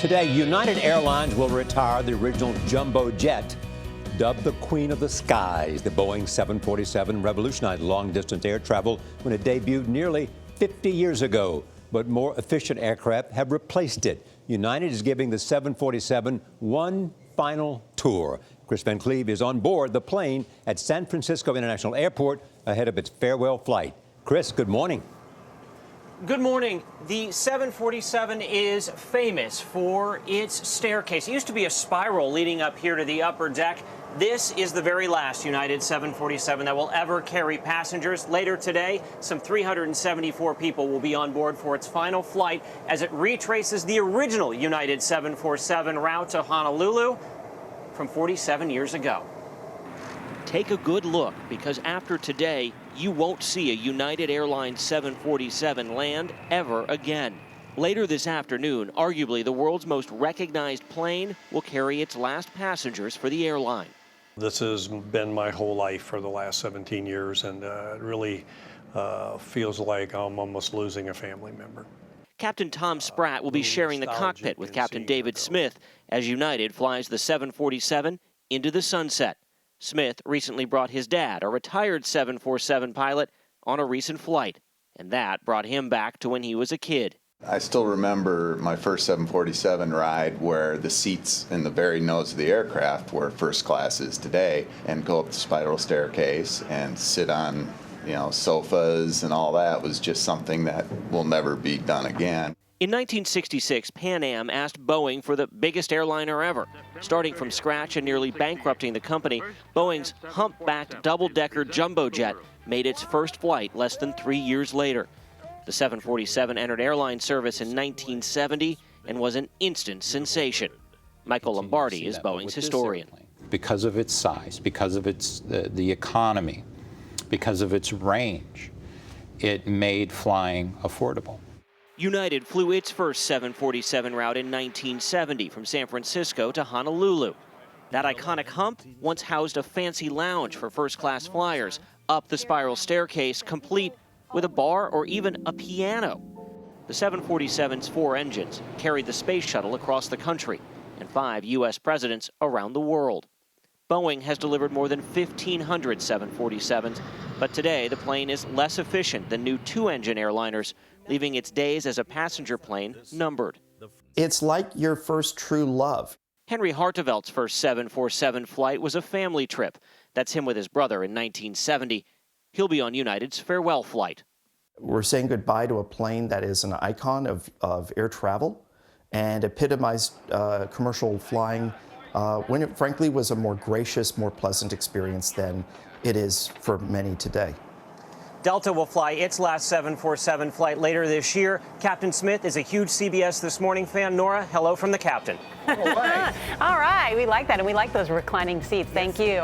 Today, United Airlines will retire the original jumbo jet, dubbed the Queen of the Skies. The Boeing 747 revolutionized long-distance air travel when it debuted nearly 50 years ago. But more efficient aircraft have replaced it. United is giving the 747 one final tour. Kris Van Cleave is on board the plane at San Francisco International Airport ahead of its farewell flight. Kris, good morning. Good morning. The 747 is famous for its staircase. It used to be a spiral leading up here to the upper deck. This is the very last United 747 that will ever carry passengers. Later today, some 374 people will be on board for its final flight as it retraces the original United 747 route to Honolulu from 47 years ago. Take a good look, because after today, you won't see a United Airlines 747 land ever again. Later this afternoon, arguably the world's most recognized plane will carry its last passengers for the airline. This has been my whole life for the last 17 years, and it really feels like I'm almost losing a family member. Captain Tom Spratt will be sharing the cockpit with Captain David Smith as United flies the 747 into the sunset. Smith recently brought his dad, a retired 747 pilot, on a recent flight, and that brought him back to when he was a kid. I still remember my first 747 ride where the seats in the very nose of the aircraft were first class is today, and go up the spiral staircase and sit on, sofas and all that was just something that will never be done again. In 1966, Pan Am asked Boeing for the biggest airliner ever. Starting from scratch and nearly bankrupting the company, Boeing's humpbacked double-decker jumbo jet made its first flight less than 3 years later. The 747 entered airline service in 1970 and was an instant sensation. Michael Lombardi is Boeing's historian. Because of its size, because of the economy, because of its range, it made flying affordable. United flew its first 747 route in 1970 from San Francisco to Honolulu. That iconic hump once housed a fancy lounge for first-class flyers, up the spiral staircase, complete with a bar or even a piano. The 747's 4 engines carried the space shuttle across the country and 5 U.S. presidents around the world. Boeing has delivered more than 1,500 747s, but today the plane is less efficient than new 2-engine airliners, leaving its days as a passenger plane numbered. It's like your first true love. Henry Harteveldt's first 747 flight was a family trip. That's him with his brother in 1970. He'll be on United's farewell flight. We're saying goodbye to a plane that is an icon of air travel and epitomized commercial flying when it frankly was a more gracious, more pleasant experience than it is for many today. Delta will fly its last 747 flight later this year. Captain Smith is a huge CBS This Morning fan. Norah, hello from the captain. All right, we like that, and we like those reclining seats. Thank you.